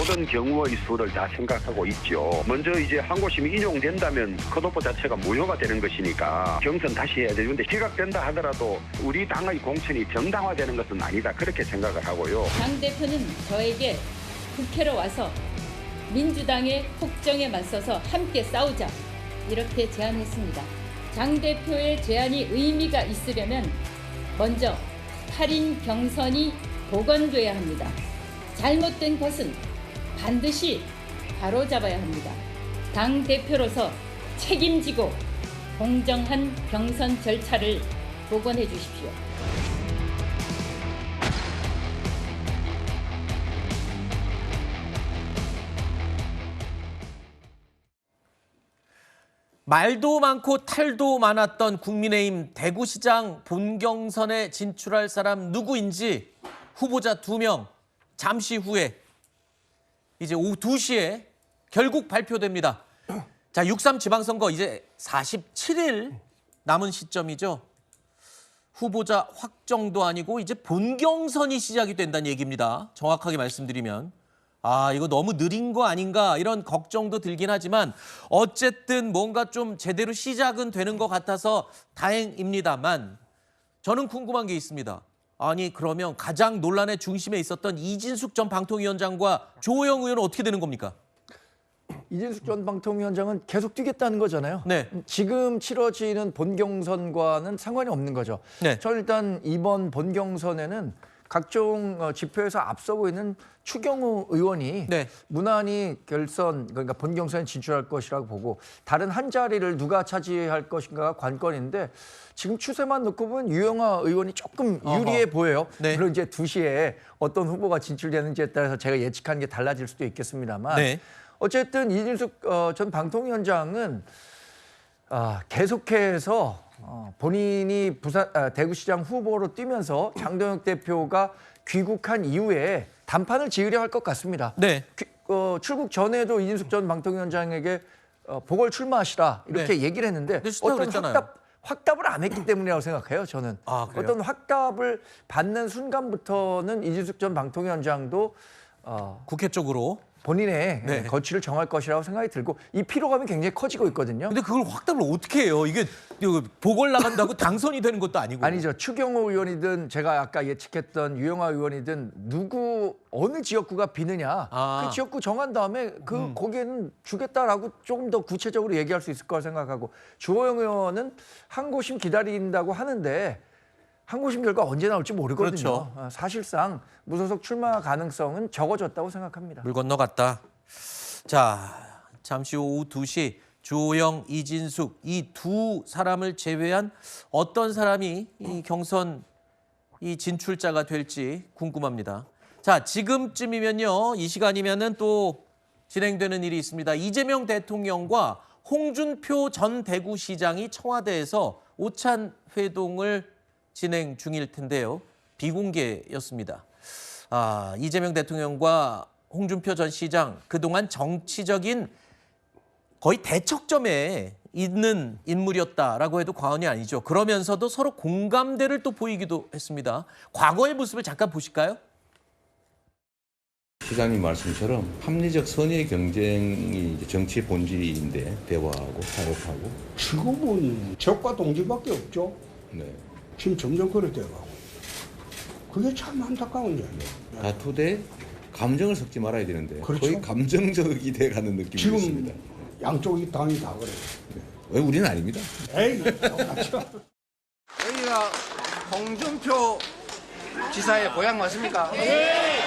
모든 경우의 수를 다 생각하고 있죠. 먼저 이제 한 곳이 인용된다면 그 후보 자체가 무효가 되는 것이니까 경선 다시 해야 되는데 시각된다 하더라도 우리 당의 공천이 정당화되는 것은 아니다. 그렇게 생각을 하고요. 당대표는 저에게 국회로 와서 민주당의 폭정에 맞서서 함께 싸우자 이렇게 제안했습니다. 당대표의 제안이 의미가 있으려면 먼저 8인 경선이 복원돼야 합니다. 잘못된 것은 반드시 바로잡아야 합니다. 당대표로서 책임지고 공정한 경선 절차를 복원해 주십시오. 말도 많고 탈도 많았던 국민의힘 대구시장 본경선에 진출할 사람 누구인지 후보자 2명 잠시 후에 이제 오후 2시에 결국 발표됩니다. 자, 6.3 지방선거 이제 47일 남은 시점이죠. 후보자 확정도 아니고 이제 본경선이 시작이 된다는 얘기입니다. 정확하게 말씀드리면. 이거 너무 느린 거 아닌가 이런 걱정도 들긴 하지만 어쨌든 뭔가 좀 제대로 시작은 되는 것 같아서 다행입니다만 저는 궁금한 게 있습니다. 아니 그러면 가장 논란의 중심에 있었던 이진숙 전 방통위원장과 주호영 의원은 어떻게 되는 겁니까? 이진숙 전 방통위원장은 계속 뛰겠다는 거잖아요. 네. 지금 치러지는 본경선과는 상관이 없는 거죠. 네. 저는 일단 이번 본경선에는 각종 지표에서 앞서고 있는 추경호 의원이 네. 무난히 결선, 그러니까 본경선에 진출할 것이라고 보고 다른 한 자리를 누가 차지할 것인가가 관건인데 지금 추세만 놓고 보면 유영아 의원이 조금 유리해 보여요. 네. 물론 이제 2시에 어떤 후보가 진출되는지에 따라서 제가 예측하는 게 달라질 수도 있겠습니다만 네. 어쨌든 이진숙 전 방통위원장은 계속해서 본인이 대구시장 후보로 뛰면서 장동혁 대표가 귀국한 이후에 단판을 지으려 할 것 같습니다. 네. 출국 전에도 이진숙 전 방통위원장에게 보궐 출마하시라 이렇게 네. 얘기를 했는데 네, 싫다고 어떤 그랬잖아요. 확답을 안 했기 때문이라고 생각해요. 저는. 그래요? 어떤 확답을 받는 순간부터는 이진숙 전 방통위원장도 국회 쪽으로. 본인의 네. 거취를 정할 것이라고 생각이 들고 이 피로감이 굉장히 커지고 있거든요. 근데 그걸 확답을 어떻게 해요? 이게 보궐 나간다고 당선이 되는 것도 아니고. 아니죠. 추경호 의원이든 제가 아까 예측했던 유영아 의원이든 어느 지역구가 비느냐 그 지역구 정한 다음에 거기에는 주겠다라고 조금 더 구체적으로 얘기할 수 있을 거라 생각하고 주호영 의원은 항고심 기다린다고 하는데 항고심 결과 언제 나올지 모르거든요. 그렇죠. 사실상 무소속 출마 가능성은 적어졌다고 생각합니다. 물 건너갔다. 자, 잠시 후 오후 2시 주호영, 이진숙 이 두 사람을 제외한 어떤 사람이 이 경선 이 진출자가 될지 궁금합니다. 자, 지금쯤이면요. 이 시간이면은 또 진행되는 일이 있습니다. 이재명 대통령과 홍준표 전 대구시장이 청와대에서 오찬 회동을 진행 중일 텐데요. 비공개였습니다. 이재명 대통령과 홍준표 전 시장 그동안 정치적인 거의 대척점에 있는 인물이었다라고 해도 과언이 아니죠. 그러면서도 서로 공감대를 또 보이기도 했습니다. 과거의 모습을 잠깐 보실까요? 시장님 말씀처럼 합리적 선의 경쟁이 정치의 본질인데 대화하고 타협하고 지금은 적과 동지밖에 없죠. 네. 지금 점점 그래 돼가고 그게 참 안타까운 일이에요. 다투되 감정을 섞지 말아야 되는데 그렇죠. 거의 감정적이 돼가는 느낌이 지금 있습니다. 양쪽이 당이 다 그래요. 왜 우리는 아닙니다. 에이, 똑같죠. 여기가 홍준표 지사의 고향 맞습니까? 네.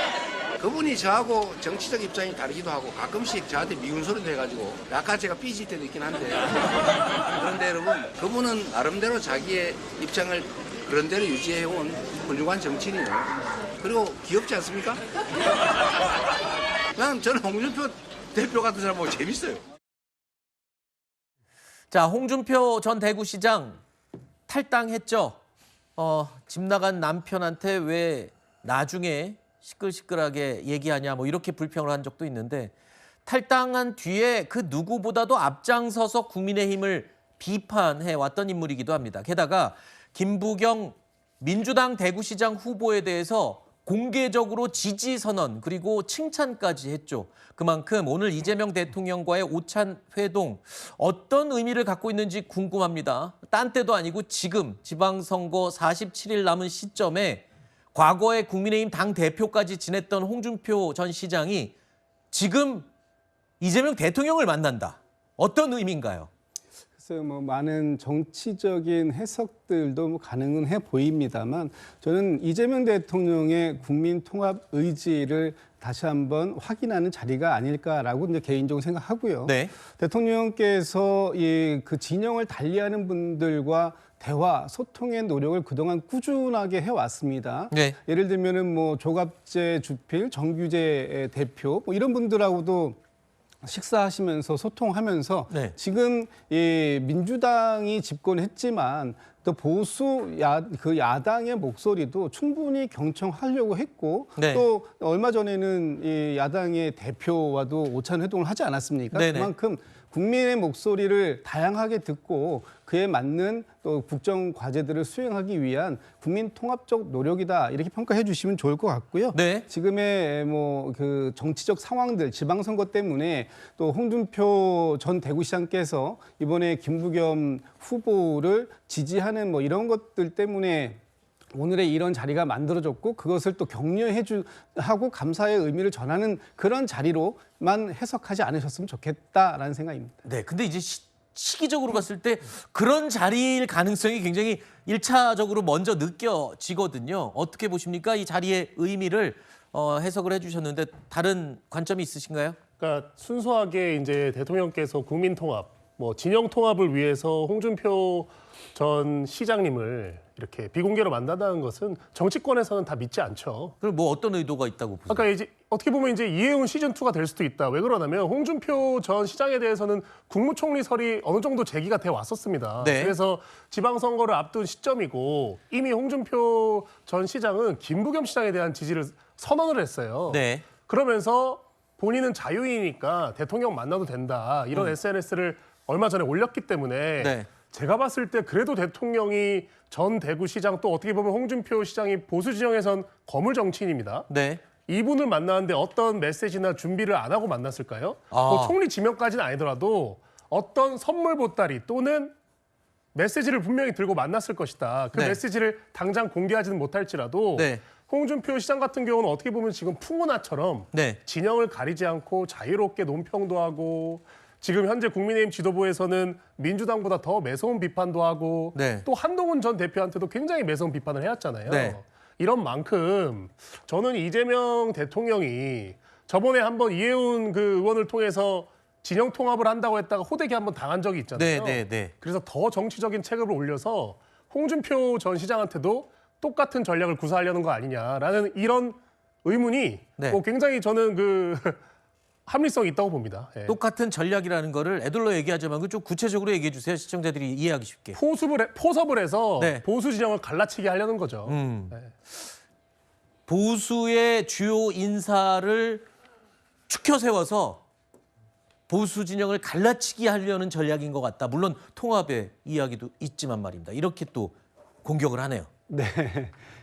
그분이 저하고 정치적 입장이 다르기도 하고 가끔씩 저한테 미운 소리도 해가지고 약간 제가 삐질 때도 있긴 한데 그런데 여러분 그분은 나름대로 자기의 입장을 그런대로 유지해온 훌륭한 정치인이에요. 그리고 귀엽지 않습니까? 그냥 저는 홍준표 대표 같은 사람 보고 재밌어요. 자, 홍준표 전 대구시장 탈당했죠. 집 나간 남편한테 왜 나중에 시끌시끌하게 얘기하냐 뭐 이렇게 불평을 한 적도 있는데 탈당한 뒤에 그 누구보다도 앞장서서 국민의힘을 비판해 왔던 인물이기도 합니다. 게다가 김부경 민주당 대구시장 후보에 대해서 공개적으로 지지 선언 그리고 칭찬까지 했죠. 그만큼 오늘 이재명 대통령과의 오찬 회동 어떤 의미를 갖고 있는지 궁금합니다. 딴 때도 아니고 지금 지방선거 47일 남은 시점에 과거에 국민의힘 당대표까지 지냈던 홍준표 전 시장이 지금 이재명 대통령을 만난다. 어떤 의미인가요? 그래서 뭐 많은 정치적인 해석들도 뭐 가능은 해 보입니다만 저는 이재명 대통령의 국민 통합 의지를 다시 한번 확인하는 자리가 아닐까라고 이제 개인적으로 생각하고요. 네. 대통령께서 그 진영을 달리하는 분들과 대화, 소통의 노력을 그동안 꾸준하게 해왔습니다. 네. 예를 들면은 뭐 조갑재 주필, 정규재 대표 뭐 이런 분들하고도 식사하시면서 소통하면서 네. 지금 이 민주당이 집권했지만 또 보수 야당의 목소리도 충분히 경청하려고 했고 네. 또 얼마 전에는 이 야당의 대표와도 오찬 회동을 하지 않았습니까? 네네. 그만큼 국민의 목소리를 다양하게 듣고 그에 맞는 또 국정 과제들을 수행하기 위한 국민 통합적 노력이다 이렇게 평가해 주시면 좋을 것 같고요. 네. 지금의 뭐 그 정치적 상황들 지방선거 때문에 또 홍준표 전 대구시장께서 이번에 김부겸 후보를 지지하는 뭐 이런 것들 때문에 오늘의 이런 자리가 만들어졌고 그것을 또 격려하고 감사의 의미를 전하는 그런 자리로만 해석하지 않으셨으면 좋겠다라는 생각입니다. 네, 근데 이제 시기적으로 봤을 때 그런 자리일 가능성이 굉장히 1차적으로 먼저 느껴지거든요. 어떻게 보십니까? 이 자리의 의미를 해석을 해주셨는데 다른 관점이 있으신가요? 그러니까 순수하게 이제 대통령께서 국민 통합, 뭐 진영 통합을 위해서 홍준표 전 시장님을 이렇게 비공개로 만난다는 것은 정치권에서는 다 믿지 않죠. 그럼 뭐 어떤 의도가 있다고 보세요? 그러니까 이제 어떻게 보면 이제 이해운 시즌 2가 될 수도 있다. 왜 그러냐면 홍준표 전 시장에 대해서는 국무총리설이 어느 정도 제기가 돼 왔었습니다. 네. 그래서 지방선거를 앞둔 시점이고 이미 홍준표 전 시장은 김부겸 시장에 대한 지지를 선언을 했어요. 네. 그러면서 본인은 자유인이니까 대통령 만나도 된다. 이런 SNS를 얼마 전에 올렸기 때문에 네. 제가 봤을 때 그래도 대통령이 전 대구시장 또 어떻게 보면 홍준표 시장이 보수 진영에선 거물 정치인입니다. 네. 이분을 만나는데 어떤 메시지나 준비를 안 하고 만났을까요? 아. 뭐 총리 지명까지는 아니더라도 어떤 선물 보따리 또는 메시지를 분명히 들고 만났을 것이다. 그 네. 메시지를 당장 공개하지는 못할지라도 네. 홍준표 시장 같은 경우는 어떻게 보면 지금 풍운하처럼 네. 진영을 가리지 않고 자유롭게 논평도 하고 지금 현재 국민의힘 지도부에서는 민주당보다 더 매서운 비판도 하고 네. 또 한동훈 전 대표한테도 굉장히 매서운 비판을 해왔잖아요. 네. 이런 만큼 저는 이재명 대통령이 저번에 한번 이해운 그 의원을 통해서 진영 통합을 한다고 했다가 호되게 한번 당한 적이 있잖아요. 네. 그래서 더 정치적인 체급을 올려서 홍준표 전 시장한테도 똑같은 전략을 구사하려는 거 아니냐라는 이런 의문이 네. 굉장히 저는 그 합리성이 있다고 봅니다. 예. 똑같은 전략이라는 거를 애들로 얘기하지 말고 좀 구체적으로 얘기해 주세요. 시청자들이 이해하기 쉽게. 포섭을 해서 네. 보수 진영을 갈라치게 하려는 거죠. 보수의 주요 인사를 추켜 세워서 보수 진영을 갈라치기 하려는 전략인 것 같다. 물론 통합의 이야기도 있지만 말입니다. 이렇게 또 공격을 하네요. 네.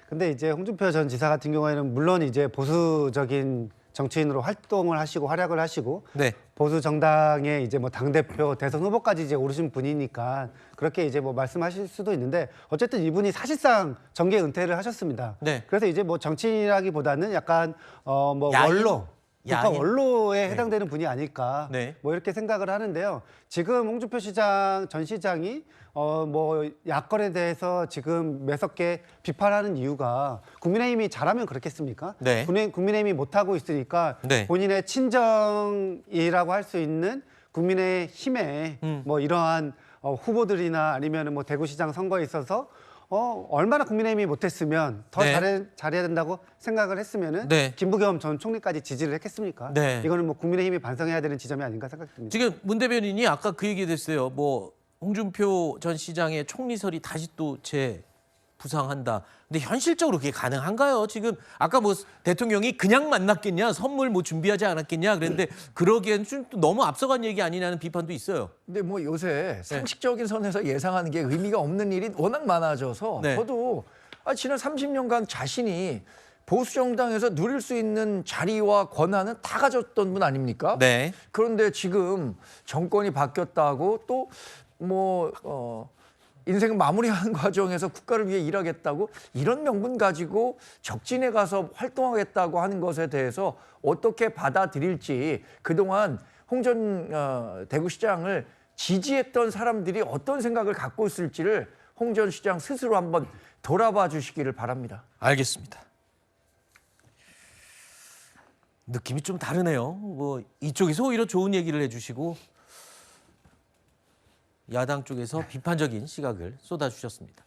근데 이제 홍준표 전 지사 같은 경우에는 물론 이제 보수적인 정치인으로 활동을 하시고 활약을 하시고 네. 보수 정당의 이제 뭐 당대표 대선 후보까지 이제 오르신 분이니까 그렇게 이제 뭐 말씀하실 수도 있는데 어쨌든 이분이 사실상 정계 은퇴를 하셨습니다. 네. 그래서 이제 뭐 정치인이라기보다는 약간 뭐 야인? 원로 국가 야인? 원로에 네. 해당되는 분이 아닐까 네. 뭐 이렇게 생각을 하는데요. 지금 홍준표 시장 전 시장이 뭐 야권에 대해서 지금 매섭게 비판하는 이유가 국민의힘이 잘하면 그렇겠습니까? 네. 국민의힘이 못하고 있으니까 네. 본인의 친정이라고 할 수 있는 국민의힘의 뭐 이러한 후보들이나 아니면 뭐 대구시장 선거에 있어서 얼마나 국민의힘이 못했으면 더 네. 잘해야 된다고 생각을 했으면은 네. 김부겸 전 총리까지 지지를 했겠습니까? 네. 이거는 뭐 국민의힘이 반성해야 되는 지점이 아닌가 생각됩니다. 지금 문 대변인이 아까 그 얘기 됐어요. 뭐 홍준표 전 시장의 총리설이 다시 또 재부상한다. 근데 현실적으로 그게 가능한가요? 지금 아까 뭐 대통령이 그냥 만났겠냐, 선물 뭐 준비하지 않았겠냐 그랬는데 그러기엔 좀 너무 앞서간 얘기 아니냐는 비판도 있어요. 근데 뭐 요새 상식적인 선에서 예상하는 게 의미가 없는 일이 워낙 많아져서 네. 저도 지난 30년간 자신이 보수 정당에서 누릴 수 있는 자리와 권한은 다 가졌던 분 아닙니까? 네. 그런데 지금 정권이 바뀌었다고 또 인생 마무리하는 과정에서 국가를 위해 일하겠다고 이런 명분 가지고 적진에 가서 활동하겠다고 하는 것에 대해서 어떻게 받아들일지 그동안 홍 전 대구시장을 지지했던 사람들이 어떤 생각을 갖고 있을지를 홍 전 시장 스스로 한번 돌아봐 주시기를 바랍니다. 알겠습니다. 느낌이 좀 다르네요. 뭐 이쪽에서 오히려 좋은 얘기를 해주시고 야당 쪽에서 비판적인 시각을 쏟아주셨습니다.